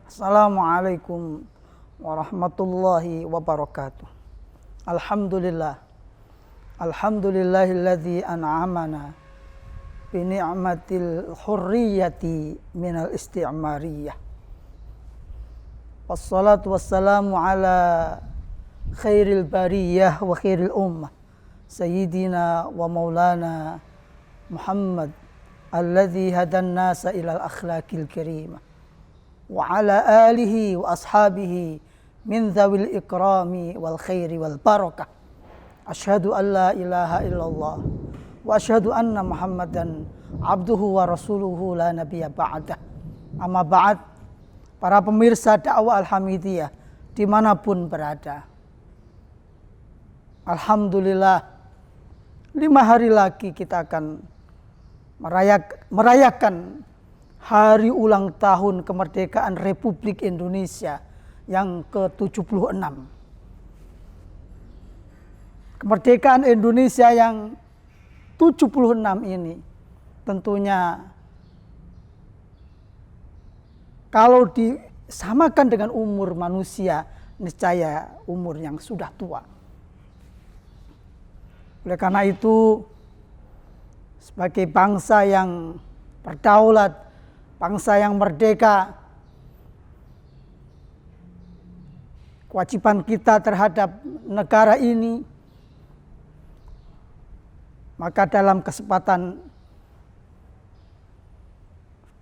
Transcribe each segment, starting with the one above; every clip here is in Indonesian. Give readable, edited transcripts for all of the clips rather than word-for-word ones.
Assalamualaikum warahmatullahi wabarakatuh. Alhamdulillah. Alhamdulillahilladzi an'amana bi ni'matil hurriyati minal isti'mariyah. Wassalatu wassalamu ala khairil bariyah wa khairil ummah sayyidina wa maulana Muhammad alladzi hadan nasa ilal akhlaqil karimah wa ala alihi wa ashabihi min dzawil ikrami wal khairi wal barakah. Asyhadu an la ilaha illallah wa asyhadu anna Muhammadan abduhu wa rasuluhu la nabiyya ba'dah. Amma ba'd, para pemirsa dakwah Al-Hamidiyah dimanapun berada, alhamdulillah 5 hari lagi kita akan merayakan hari ulang tahun kemerdekaan Republik Indonesia yang ke-76. Kemerdekaan Indonesia yang 76 ini tentunya kalau disamakan dengan umur manusia, niscaya umur yang sudah tua. Oleh karena itu, sebagai bangsa yang berdaulat, bangsa yang merdeka, kewajiban kita terhadap negara ini, maka dalam kesempatan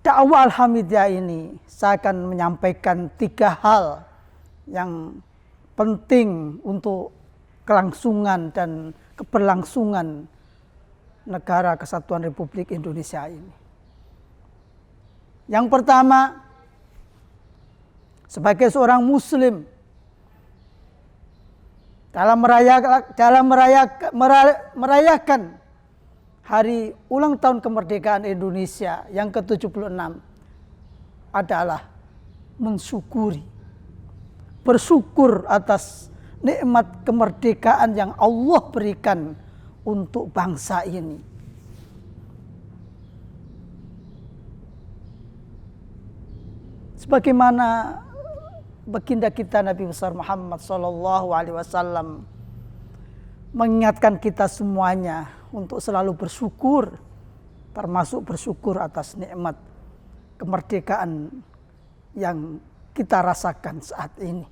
dakwah Al-Hamidiyah ini, saya akan menyampaikan 3 hal yang penting untuk kelangsungan dan keberlangsungan negara Kesatuan Republik Indonesia ini. Yang pertama, sebagai seorang Muslim, dalam merayakan hari ulang tahun kemerdekaan Indonesia yang ke-76 adalah mensyukuri, bersyukur atas nikmat kemerdekaan yang Allah berikan untuk bangsa ini. Sebagaimana baginda kita Nabi besar Muhammad SAW mengingatkan kita semuanya untuk selalu bersyukur, termasuk bersyukur atas nikmat kemerdekaan yang kita rasakan saat ini.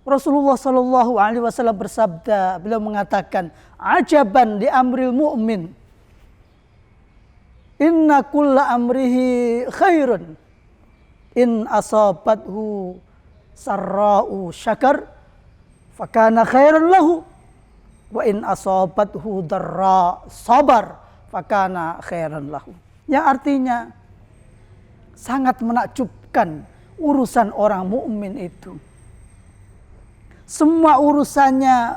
Rasulullah SAW bersabda, beliau mengatakan, ajaban li amril mu'min, inna kulla amrihi khairun, in asabathu sarra'u syakar fakana khairan lahu, wa in asabathu darra sabar fakana khairan lahu. Yang artinya sangat menakjubkan urusan orang mukmin itu. Semua urusannya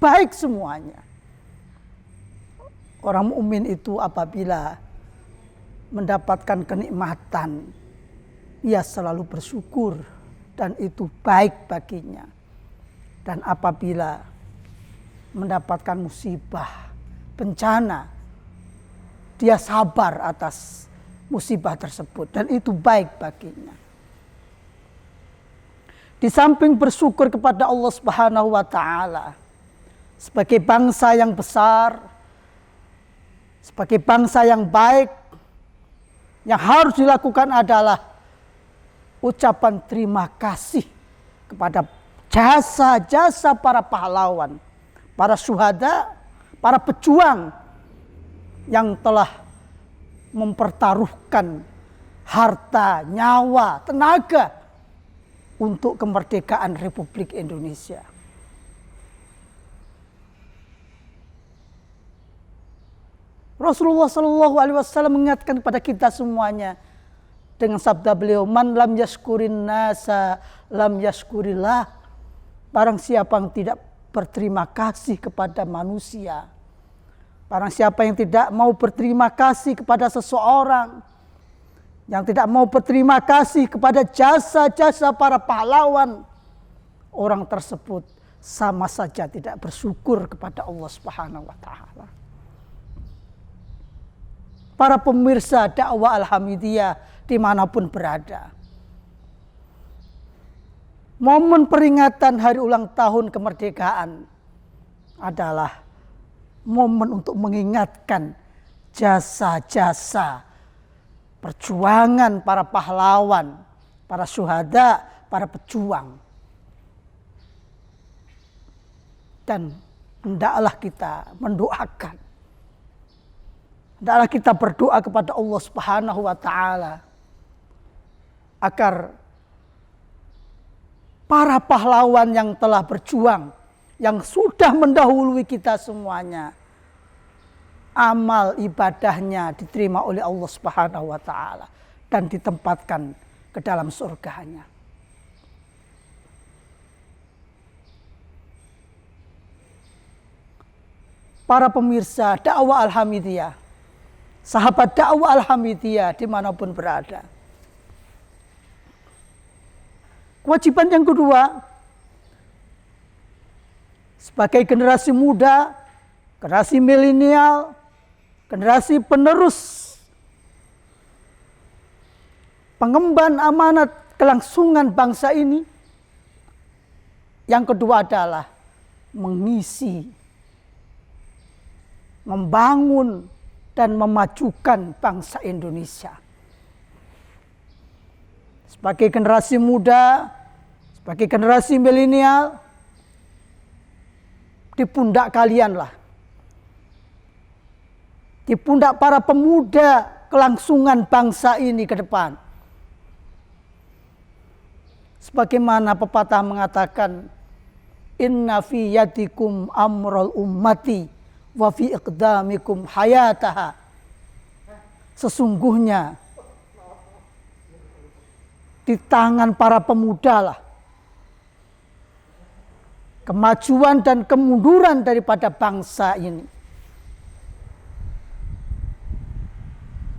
baik semuanya. Orang mukmin itu apabila mendapatkan kenikmatan, ia selalu bersyukur dan itu baik baginya. Dan apabila mendapatkan musibah, bencana, dia sabar atas musibah tersebut dan itu baik baginya. Di samping bersyukur kepada Allah Subhanahu wa taala, sebagai bangsa yang besar, sebagai bangsa yang baik, yang harus dilakukan adalah ucapan terima kasih kepada jasa-jasa para pahlawan, para syuhada, para pejuang yang telah mempertaruhkan harta, nyawa, tenaga untuk kemerdekaan Republik Indonesia. Rasulullah SAW mengingatkan kepada kita semuanya dengan sabda beliau, man lam yashkurin nasa lam yashkurillah. Barang siapa yang tidak berterima kasih kepada manusia, barang siapa yang tidak mau berterima kasih kepada seseorang, yang tidak mau berterima kasih kepada jasa-jasa para pahlawan, orang tersebut sama saja tidak bersyukur kepada Allah Subhanahu wa taala. Para pemirsa dakwah Al-Hamidiyah dimanapun berada. Momen peringatan hari ulang tahun kemerdekaan adalah momen untuk mengingatkan jasa-jasa perjuangan para pahlawan, para syuhada, para pejuang. Dan hendaklah kita mendoakan, hendaklah kita berdoa kepada Allah Subhanahu wa Ta'ala agar para pahlawan yang telah berjuang, yang sudah mendahului kita semuanya, amal ibadahnya diterima oleh Allah Subhanahu wa Ta'ala dan ditempatkan ke dalam surganya. Para pemirsa dakwah Al-Hamidiyah, sahabat dakwah Al-Hamidiyah dimanapun berada. Kewajiban yang kedua, sebagai generasi muda, generasi milenial, generasi penerus pengemban amanat kelangsungan bangsa ini, yang kedua adalah mengisi, membangun dan memajukan bangsa Indonesia. Sebagai generasi muda, sebagai generasi milenial, di pundak kalianlah, di pundak para pemuda kelangsungan bangsa ini ke depan. Sebagaimana pepatah mengatakan, inna fi yadikum amrul ummati wa fi iqdamikum hayataha. Sesungguhnya di tangan para pemuda lah kemajuan dan kemunduran daripada bangsa ini.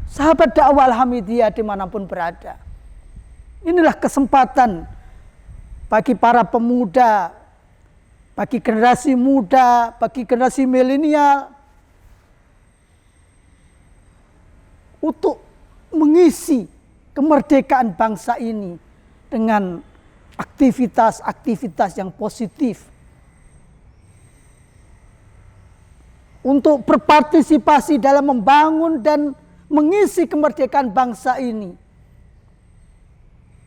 Sahabat dakwah Al-Hamidiyah dimanapun berada, inilah kesempatan bagi para pemuda, bagi generasi muda, bagi generasi milenial untuk mengisi kemerdekaan bangsa ini dengan aktivitas-aktivitas yang positif, untuk berpartisipasi dalam membangun dan mengisi kemerdekaan bangsa ini.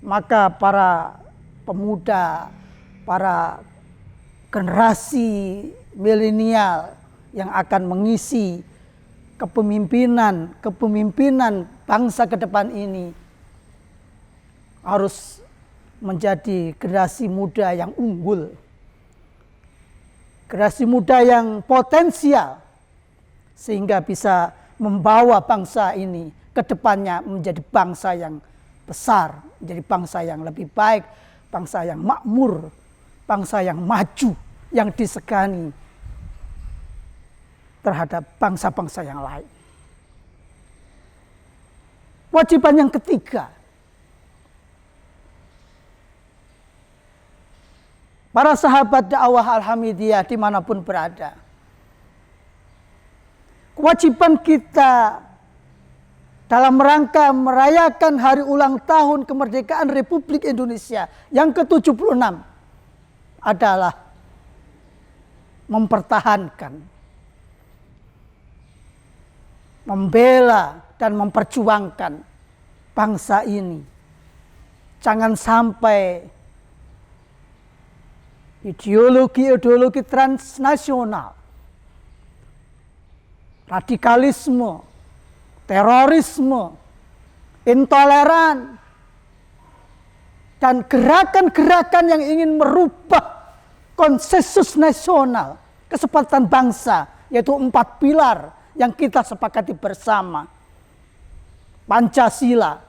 Maka para pemuda, para generasi milenial yang akan mengisi kepemimpinan bangsa ke depan ini harus menjadi generasi muda yang unggul, generasi muda yang potensial, sehingga bisa membawa bangsa ini ke depannya menjadi bangsa yang besar, menjadi bangsa yang lebih baik, bangsa yang makmur, bangsa yang maju, yang disegani terhadap bangsa-bangsa yang lain. Kewajiban yang ketiga, para sahabat dakwah Al-Hamidiyah dimanapun berada, kewajiban kita dalam rangka merayakan hari ulang tahun kemerdekaan Republik Indonesia yang ke-76 adalah mempertahankan, membela dan memperjuangkan bangsa ini. Jangan sampai ideologi transnasional, radikalisme, terorisme, intoleran, dan gerakan-gerakan yang ingin merubah konsensus nasional, kesepakatan bangsa, yaitu 4 pilar yang kita sepakati bersama. Pancasila,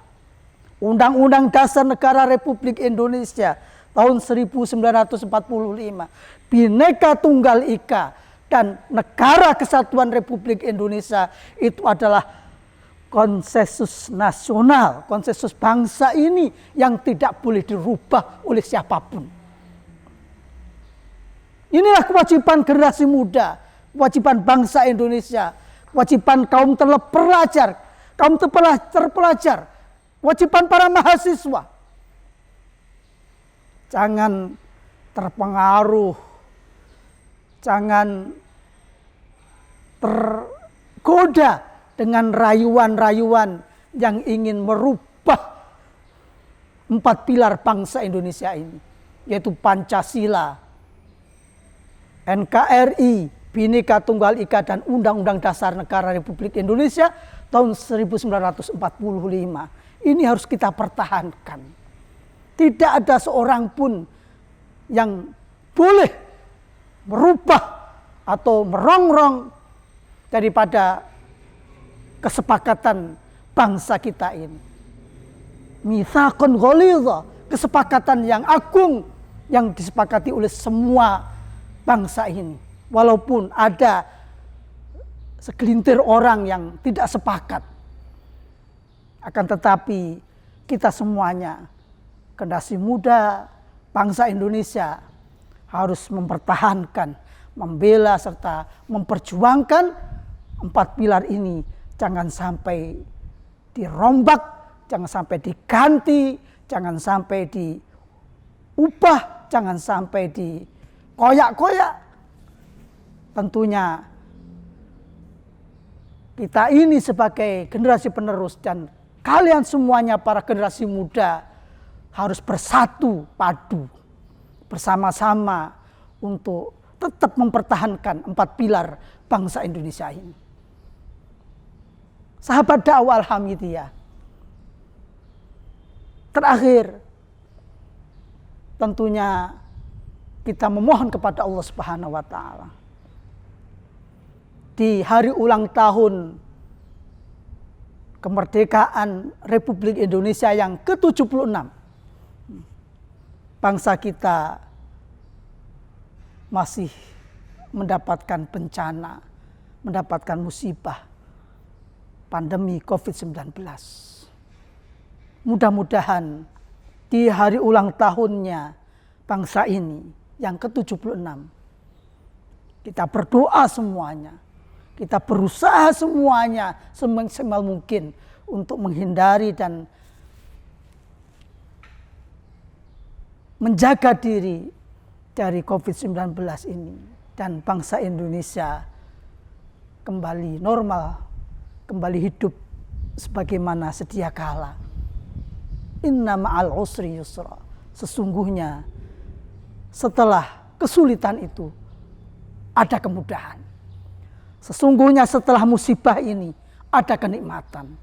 Undang-Undang Dasar Negara Republik Indonesia tahun 1945, Bhinneka Tunggal Ika, dan Negara Kesatuan Republik Indonesia itu adalah konsensus nasional, konsensus bangsa ini yang tidak boleh dirubah oleh siapapun. Inilah kewajiban generasi muda, kewajiban bangsa Indonesia, kewajiban kaum terpelajar, Kewajiban para mahasiswa, jangan terpengaruh, jangan tergoda dengan rayuan-rayuan yang ingin merubah 4 pilar bangsa Indonesia ini, yaitu Pancasila, NKRI, Bhinneka Tunggal Ika, dan Undang-Undang Dasar Negara Republik Indonesia tahun 1945. Ini harus kita pertahankan. Tidak ada seorang pun yang boleh merubah atau merongrong daripada kesepakatan bangsa kita ini. Mitsaqan ghalidha, kesepakatan yang agung yang disepakati oleh semua bangsa ini. Walaupun ada segelintir orang yang tidak sepakat, akan tetapi kita semuanya, generasi muda bangsa Indonesia, harus mempertahankan, membela serta memperjuangkan 4 pilar ini. Jangan sampai dirombak, jangan sampai diganti, jangan sampai diubah, jangan sampai dikoyak-koyak. Tentunya kita ini sebagai generasi penerus dan kalian semuanya para generasi muda harus bersatu padu bersama-sama untuk tetap mempertahankan 4 pilar bangsa Indonesia ini. Sahabat dakwah Al-Hamidiyah, terakhir tentunya kita memohon kepada Allah Subhanahu wa taala di hari ulang tahun kemerdekaan Republik Indonesia yang ke-76, bangsa kita masih mendapatkan bencana, mendapatkan musibah pandemi COVID-19. Mudah-mudahan di hari ulang tahunnya bangsa ini yang ke-76, kita berdoa semuanya, kita berusaha semuanya semaksimal mungkin untuk menghindari dan menjaga diri dari COVID-19 ini, dan bangsa Indonesia kembali normal, kembali hidup sebagaimana sedia kala. Inna ma'al usri yusra. Sesungguhnya setelah kesulitan itu ada kemudahan. Sesungguhnya setelah musibah ini ada kenikmatan.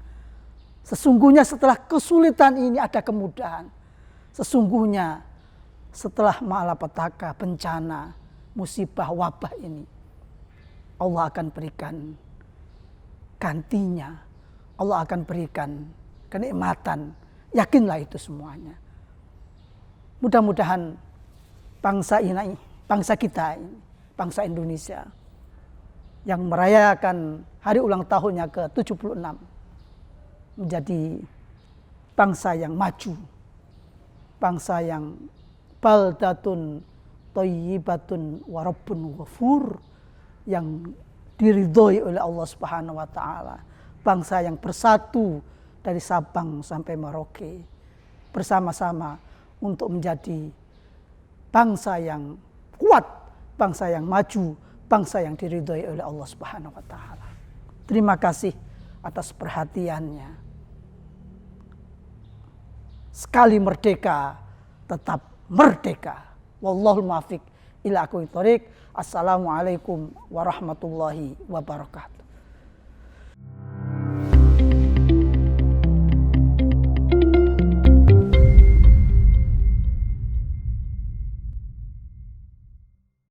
Sesungguhnya setelah kesulitan ini ada kemudahan. Sesungguhnya setelah malapetaka, bencana, musibah, wabah ini, Allah akan berikan gantinya. Allah akan berikan kenikmatan. Yakinlah itu semuanya. Mudah-mudahan bangsa ini, bangsa kita ini, bangsa Indonesia yang merayakan hari ulang tahunnya ke-76 menjadi bangsa yang maju, bangsa yang baldatun thayyibatun wa rabbun ghafur, yang diridhoi oleh Allah Subhanahu wa taala, bangsa yang bersatu dari Sabang sampai Merauke bersama-sama untuk menjadi bangsa yang kuat, bangsa yang maju, bangsa yang diridhoi oleh Allah Subhanahu wa taala. Terima kasih atas perhatiannya. Sekali merdeka, tetap merdeka. Wallahul muwaffiq ila aqwamit thoriq. Assalamualaikum warahmatullahi wabarakatuh.